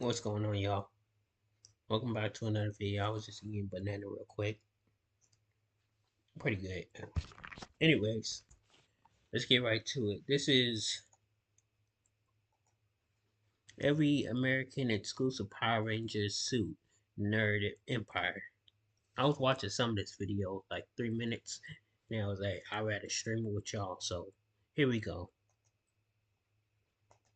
What's going on, y'all? Welcome back to another video. I was just eating banana real quick. Pretty good. Anyways, let's get right to it. This is every American exclusive Power Rangers suit nerd empire. I was watching some of this video, like 3 minutes, and I was like, I'd rather stream it with y'all. So here we go.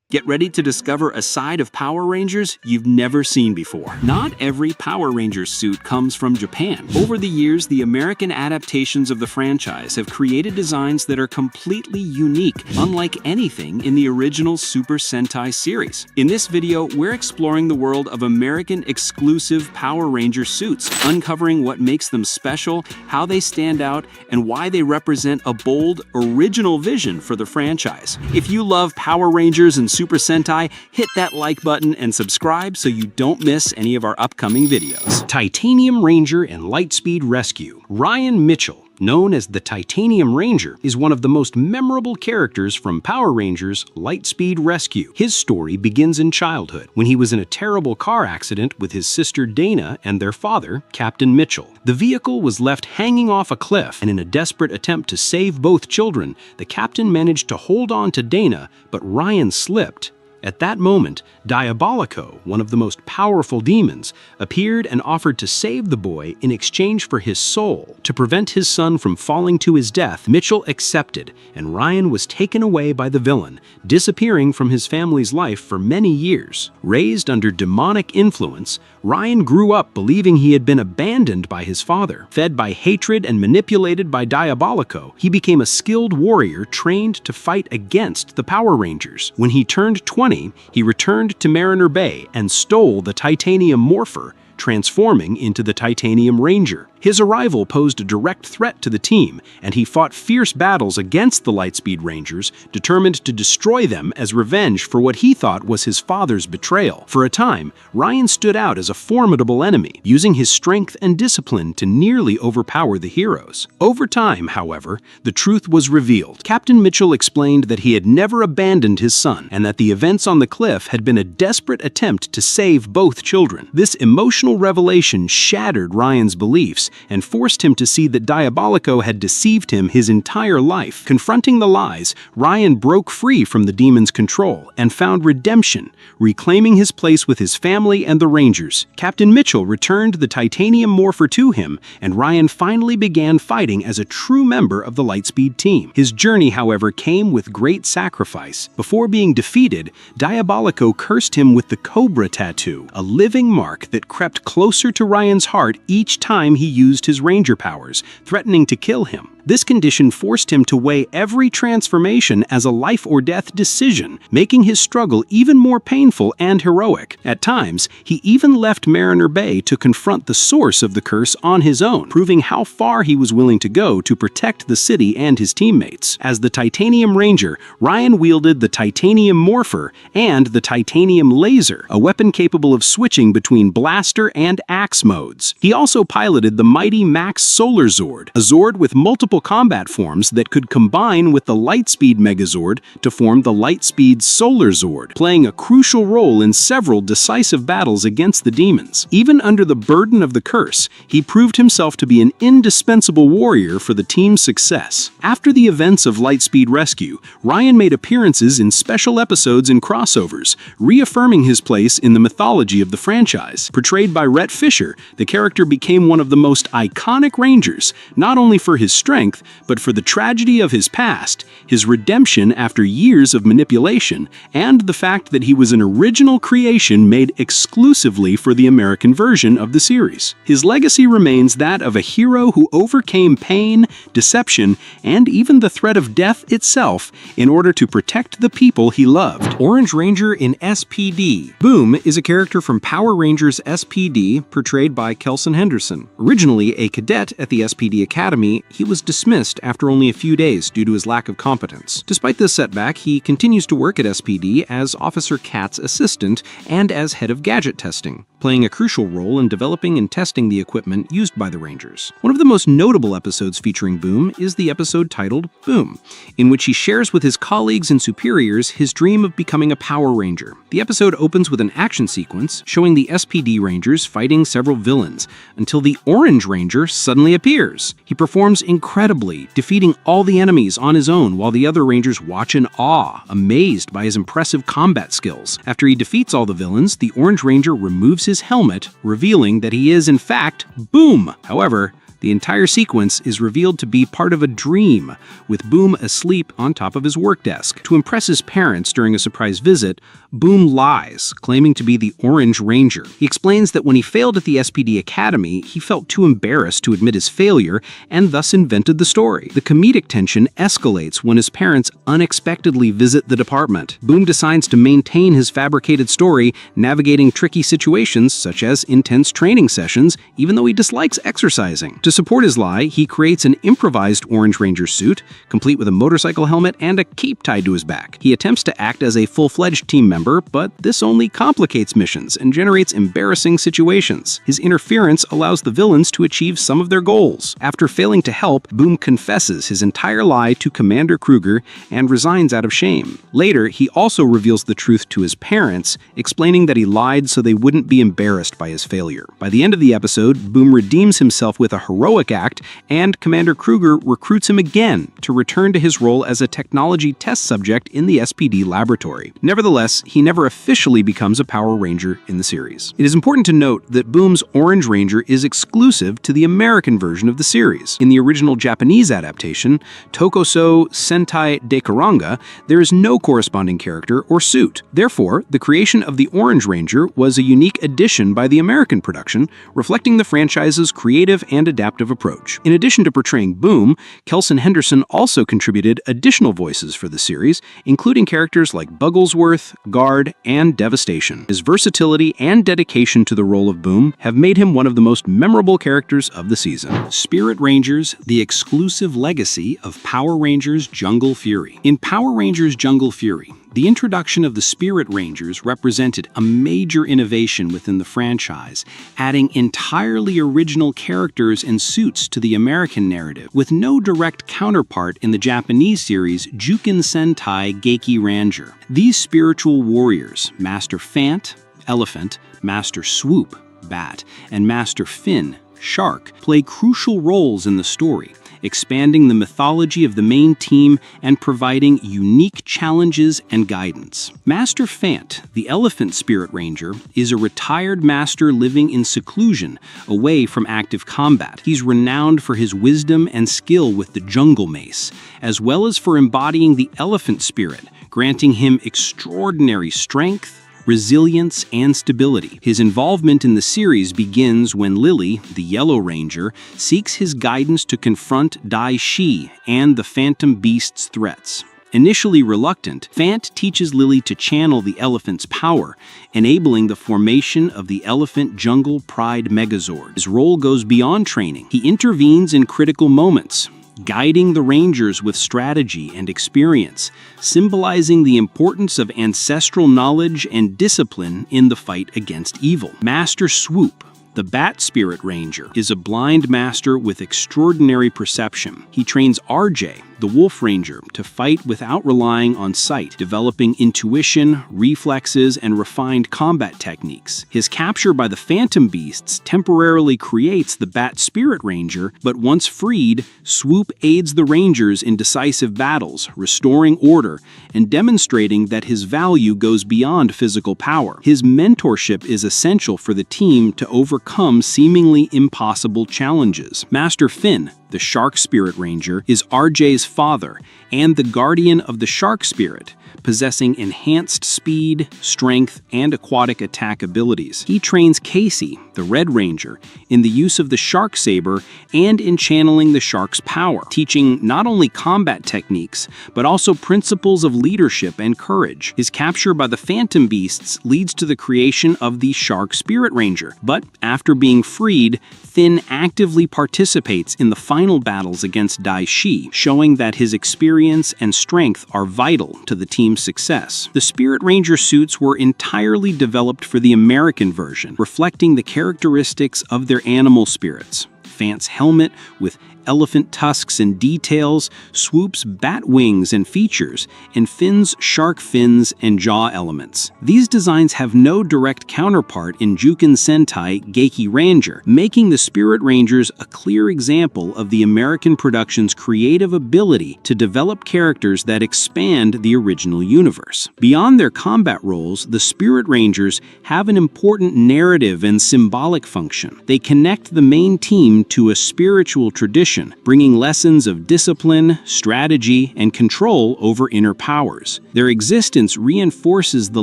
Get ready to discover a side of Power Rangers you've never seen before. Not every Power Rangers suit comes from Japan. Over the years, the American adaptations of the franchise have created designs that are completely unique, unlike anything in the original Super Sentai series. In this video, we're exploring the world of American exclusive Power Ranger suits, uncovering what makes them special, how they stand out, and why they represent a bold, original vision for the franchise. If you love Power Rangers and Super Sentai, hit that like button and subscribe so you don't miss any of our upcoming videos. Titanium Ranger and Lightspeed Rescue. Ryan Mitchell, known as the Titanium Ranger, is one of the most memorable characters from Power Rangers Lightspeed Rescue. His story begins in childhood, when he was in a terrible car accident with his sister Dana and their father, Captain Mitchell. The vehicle was left hanging off a cliff, and in a desperate attempt to save both children, the captain managed to hold on to Dana, but Ryan slipped. At that moment, Diabolico, one of the most powerful demons, appeared and offered to save the boy in exchange for his soul. To prevent his son from falling to his death, Mitchell accepted, and Ryan was taken away by the villain, disappearing from his family's life for many years. Raised under demonic influence, Ryan grew up believing he had been abandoned by his father. Fed by hatred and manipulated by Diabolico, he became a skilled warrior trained to fight against the Power Rangers. When he turned 20, he returned to Mariner Bay and stole the Titanium Morpher, transforming into the Titanium Ranger. His arrival posed a direct threat to the team, and he fought fierce battles against the Lightspeed Rangers, determined to destroy them as revenge for what he thought was his father's betrayal. For a time, Ryan stood out as a formidable enemy, using his strength and discipline to nearly overpower the heroes. Over time, however, the truth was revealed. Captain Mitchell explained that he had never abandoned his son, and that the events on the cliff had been a desperate attempt to save both children. This emotional revelation shattered Ryan's beliefs and forced him to see that Diabolico had deceived him his entire life. Confronting the lies, Ryan broke free from the demon's control and found redemption, reclaiming his place with his family and the Rangers. Captain Mitchell returned the Titanium Morpher to him, and Ryan finally began fighting as a true member of the Lightspeed team. His journey, however, came with great sacrifice. Before being defeated, Diabolico cursed him with the Cobra tattoo, a living mark that crept closer to Ryan's heart each time he used his Ranger powers, threatening to kill him. This condition forced him to weigh every transformation as a life-or-death decision, making his struggle even more painful and heroic. At times, he even left Mariner Bay to confront the source of the curse on his own, proving how far he was willing to go to protect the city and his teammates. As the Titanium Ranger, Ryan wielded the Titanium Morpher and the Titanium Laser, a weapon capable of switching between blaster and axe modes. He also piloted the mighty Max Solar Zord, a Zord with multiple combat forms that could combine with the Lightspeed Megazord to form the Lightspeed Solar Zord, playing a crucial role in several decisive battles against the demons. Even under the burden of the curse, he proved himself to be an indispensable warrior for the team's success. After the events of Lightspeed Rescue, Ryan made appearances in special episodes and crossovers, reaffirming his place in the mythology of the franchise. Portrayed by Rhett Fisher, the character became one of the most iconic Rangers, not only for his strength, but for the tragedy of his past, his redemption after years of manipulation, and the fact that he was an original creation made exclusively for the American version of the series. His legacy remains that of a hero who overcame pain, deception, and even the threat of death itself in order to protect the people he loved. Orange Ranger in SPD. Boom is a character from Power Rangers SPD, portrayed by Kelson Henderson. Originally a cadet at the SPD Academy, he was dismissed after only a few days due to his lack of competence. Despite this setback, he continues to work at SPD as Officer Kat's assistant and as head of gadget testing. playing a crucial role in developing and testing the equipment used by the Rangers. One of the most notable episodes featuring Boom is the episode titled Boom, in which he shares with his colleagues and superiors his dream of becoming a Power Ranger. The episode opens with an action sequence showing the SPD Rangers fighting several villains, until the Orange Ranger suddenly appears. He performs incredibly, defeating all the enemies on his own while the other Rangers watch in awe, amazed by his impressive combat skills. After he defeats all the villains, the Orange Ranger removes his helmet, revealing that he is, in fact, Boom. However, the entire sequence is revealed to be part of a dream, with Boom asleep on top of his work desk. To impress his parents during a surprise visit, Boom lies, claiming to be the Orange Ranger. He explains that when he failed at the SPD Academy, he felt too embarrassed to admit his failure and thus invented the story. The comedic tension escalates when his parents unexpectedly visit the department. Boom decides to maintain his fabricated story, navigating tricky situations such as intense training sessions, even though he dislikes exercising. To support his lie, he creates an improvised Orange Ranger suit, complete with a motorcycle helmet and a cape tied to his back. He attempts to act as a full-fledged team member, but this only complicates missions and generates embarrassing situations. His interference allows the villains to achieve some of their goals. After failing to help, Boom confesses his entire lie to Commander Kruger and resigns out of shame. Later, he also reveals the truth to his parents, explaining that he lied so they wouldn't be embarrassed by his failure. By the end of the episode, Boom redeems himself with a heroic act, and Commander Kruger recruits him again to return to his role as a technology test subject in the SPD laboratory. Nevertheless, he never officially becomes a Power Ranger in the series. It is important to note that Boom's Orange Ranger is exclusive to the American version of the series. In the original Japanese adaptation, Tokusou Sentai Dekaranga, there is no corresponding character or suit. Therefore, the creation of the Orange Ranger was a unique addition by the American production, reflecting the franchise's creative and adaptive approach. In addition to portraying Boom, Kelson Henderson also contributed additional voices for the series, including characters like Bugglesworth, Guard, and Devastation. His versatility and dedication to the role of Boom have made him one of the most memorable characters of the season. Spirit Rangers, the exclusive legacy of Power Rangers Jungle Fury. In Power Rangers Jungle Fury, the introduction of the Spirit Rangers represented a major innovation within the franchise, adding entirely original characters and suits to the American narrative, with no direct counterpart in the Japanese series Juken Sentai Geiki Ranger. These spiritual warriors, Master Fant, Elephant, Master Swoop, Bat, and Master Finn, Shark, play crucial roles in the story, expanding the mythology of the main team and providing unique challenges and guidance. Master Fant, the Elephant Spirit Ranger, is a retired master living in seclusion, away from active combat. He's renowned for his wisdom and skill with the jungle mace, as well as for embodying the elephant spirit, granting him extraordinary strength, resilience, and stability. His involvement in the series begins when Lily, the Yellow Ranger, seeks his guidance to confront Dai Shi and the Phantom Beast's threats. Initially reluctant, Fant teaches Lily to channel the elephant's power, enabling the formation of the Elephant Jungle Pride Megazord. His role goes beyond training. He intervenes in critical moments, guiding the Rangers with strategy and experience, symbolizing the importance of ancestral knowledge and discipline in the fight against evil. Master Swoop, the Bat Spirit Ranger, is a blind master with extraordinary perception. He trains RJ, the Wolf Ranger, to fight without relying on sight, developing intuition, reflexes, and refined combat techniques. His capture by the Phantom Beasts temporarily creates the Bat Spirit Ranger, but once freed, Swoop aids the Rangers in decisive battles, restoring order and demonstrating that his value goes beyond physical power. His mentorship is essential for the team to overcome seemingly impossible challenges. Master Finn, the Shark Spirit Ranger, is RJ's father and the guardian of the Shark Spirit, possessing enhanced speed, strength, and aquatic attack abilities. He trains Casey, the Red Ranger, in the use of the Shark Saber and in channeling the shark's power, teaching not only combat techniques, but also principles of leadership and courage. His capture by the Phantom Beasts leads to the creation of the Shark Spirit Ranger, but after being freed, Finn actively participates in the final battles against Dai Shi, showing that his experience and strength are vital to the team's success. The Spirit Ranger suits were entirely developed for the American version, reflecting the characteristics of their animal spirits. Fant's helmet, with elephant tusks and details, Swoop's bat wings and features, and Finn's shark fins and jaw elements. These designs have no direct counterpart in Juken Sentai Geiki Ranger, making the Spirit Rangers a clear example of the American production's creative ability to develop characters that expand the original universe. Beyond their combat roles, the Spirit Rangers have an important narrative and symbolic function. They connect the main team to a spiritual tradition, bringing lessons of discipline, strategy, and control over inner powers. Their existence reinforces the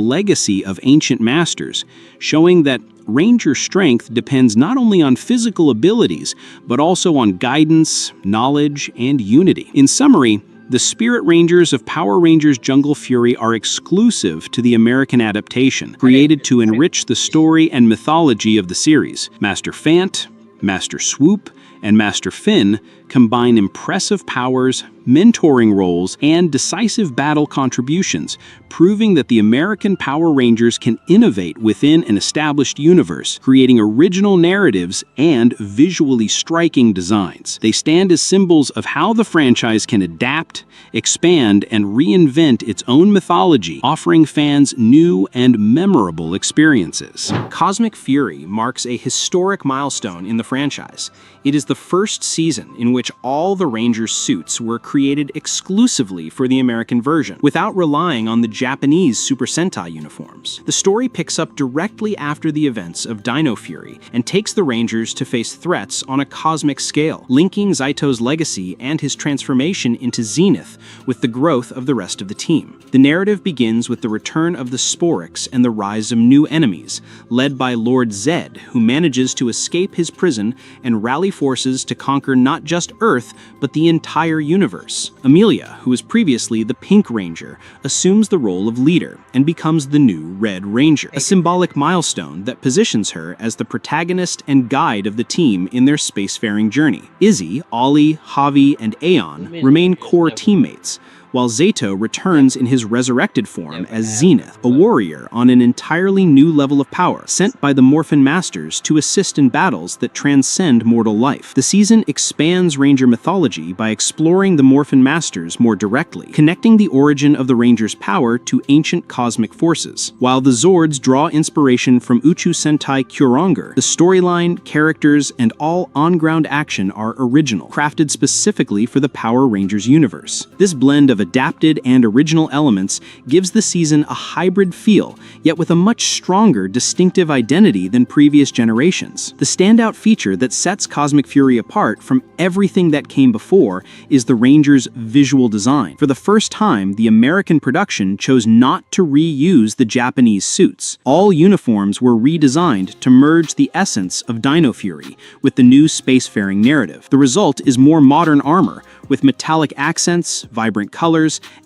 legacy of ancient masters, showing that Ranger strength depends not only on physical abilities, but also on guidance, knowledge, and unity. In summary, the Spirit Rangers of Power Rangers Jungle Fury are exclusive to the American adaptation, created to enrich the story and mythology of the series. Master Fant, Master Swoop, and Master Finn combine impressive powers, mentoring roles, and decisive battle contributions, proving that the American Power Rangers can innovate within an established universe, creating original narratives and visually striking designs. They stand as symbols of how the franchise can adapt, expand, and reinvent its own mythology, offering fans new and memorable experiences. Cosmic Fury marks a historic milestone in the franchise. It is the first season in which all the Rangers' suits were created exclusively for the American version, without relying on the Japanese Super Sentai uniforms. The story picks up directly after the events of Dino Fury and takes the Rangers to face threats on a cosmic scale, linking Zeto's legacy and his transformation into Zenith with the growth of the rest of the team. The narrative begins with the return of the Sporix and the rise of new enemies, led by Lord Zed, who manages to escape his prison and rally forces to conquer not just Earth, but the entire universe. Amelia, who was previously the Pink Ranger, assumes the role of leader and becomes the new Red Ranger, a symbolic milestone that positions her as the protagonist and guide of the team in their spacefaring journey. Izzy, Ollie, Javi, and Aeon remain core teammates, while Zeto returns in his resurrected form as Zenith, a warrior on an entirely new level of power, sent by the Morphin Masters to assist in battles that transcend mortal life. The season expands Ranger mythology by exploring the Morphin Masters more directly, connecting the origin of the Rangers' power to ancient cosmic forces. While the Zords draw inspiration from Uchu Sentai Kyoranger, the storyline, characters, and all on-ground action are original, crafted specifically for the Power Rangers universe. This blend of adapted and original elements gives the season a hybrid feel, yet with a much stronger, distinctive identity than previous generations. The standout feature that sets Cosmic Fury apart from everything that came before is the Rangers' visual design. For the first time, the American production chose not to reuse the Japanese suits. All uniforms were redesigned to merge the essence of Dino Fury with the new spacefaring narrative. The result is more modern armor, with metallic accents, vibrant colors,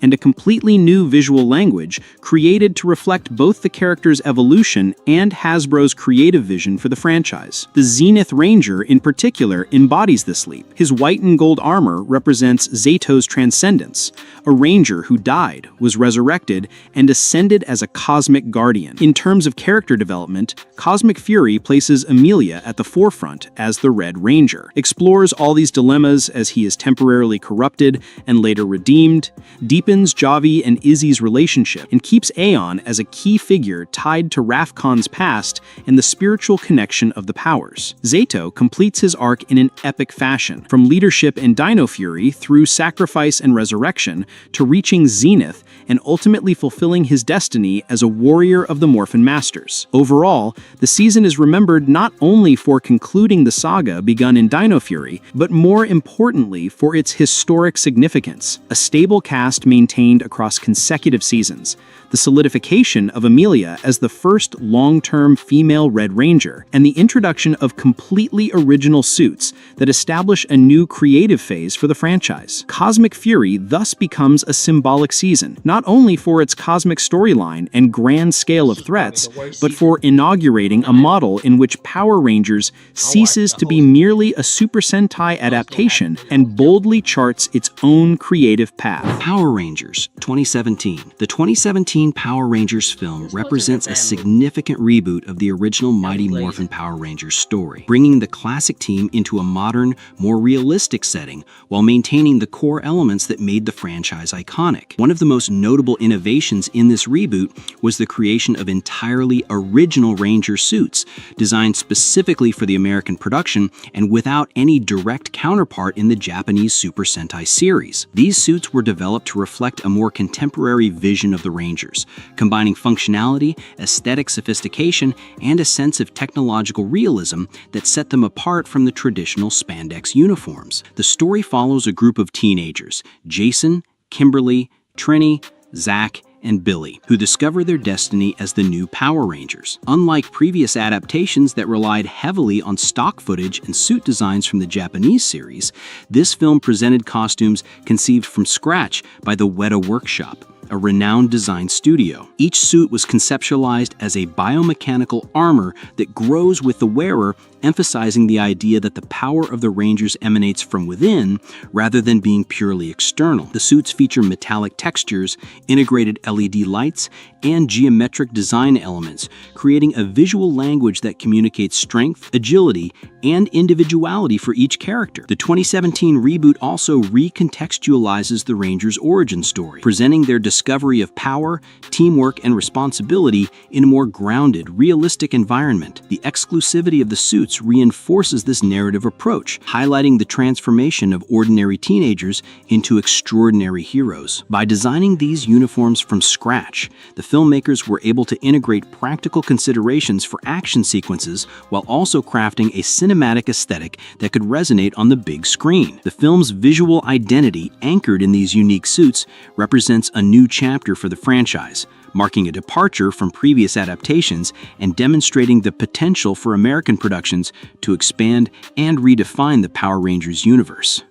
and a completely new visual language created to reflect both the character's evolution and Hasbro's creative vision for the franchise. The Zenith Ranger, in particular, embodies this leap. His white and gold armor represents Zeto's transcendence, a ranger who died, was resurrected, and ascended as a cosmic guardian. In terms of character development, Cosmic Fury places Amelia at the forefront as the Red Ranger, explores all these dilemmas as he is temporarily corrupted and later redeemed, deepens Javi and Izzy's relationship, and keeps Aeon as a key figure tied to Rafkon's past and the spiritual connection of the powers. Zeto completes his arc in an epic fashion, from leadership in Dino Fury through sacrifice and resurrection to reaching Zenith and ultimately fulfilling his destiny as a warrior of the Morphin Masters. Overall, the season is remembered not only for concluding the saga begun in Dino Fury, but more importantly for its historic significance, a stable cast maintained across consecutive seasons, the solidification of Amelia as the first long-term female Red Ranger, and the introduction of completely original suits that establish a new creative phase for the franchise. Cosmic Fury thus becomes a symbolic season, not only for its cosmic storyline and grand scale of threats, but for inaugurating a model in which Power Rangers ceases to be merely a Super Sentai adaptation and boldly charts its own creative path. Power Rangers 2017. The 2017 Power Rangers film represents a significant reboot of the original Mighty Morphin Power Rangers story, bringing the classic team into a modern, more realistic setting while maintaining the core elements that made the franchise iconic. One of the most notable innovations in this reboot was the creation of entirely original Ranger suits, designed specifically for the American production and without any direct counterpart in the Japanese Super Sentai series. These suits were developed to reflect a more contemporary vision of the Rangers, combining functionality, aesthetic sophistication, and a sense of technological realism that set them apart from the traditional spandex uniforms. The story follows a group of teenagers, Jason, Kimberly, Trini, Zach, and Billy, who discover their destiny as the new Power Rangers. Unlike previous adaptations that relied heavily on stock footage and suit designs from the Japanese series, this film presented costumes conceived from scratch by the Weta Workshop, a renowned design studio. Each suit was conceptualized as a biomechanical armor that grows with the wearer, emphasizing the idea that the power of the Rangers emanates from within rather than being purely external. The suits feature metallic textures, integrated LED lights, and geometric design elements, creating a visual language that communicates strength, agility, and individuality for each character. The 2017 reboot also recontextualizes the Rangers' origin story, presenting their discovery of power, teamwork, and responsibility in a more grounded, realistic environment. The exclusivity of the suits reinforces this narrative approach, highlighting the transformation of ordinary teenagers into extraordinary heroes. By designing these uniforms from scratch, the filmmakers were able to integrate practical considerations for action sequences while also crafting a cinematic aesthetic that could resonate on the big screen. The film's visual identity, anchored in these unique suits, represents a new chapter for the franchise, marking a departure from previous adaptations and demonstrating the potential for American productions to expand and redefine the Power Rangers universe.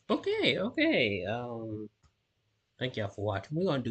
Okay. Thank y'all for watching. We're gonna do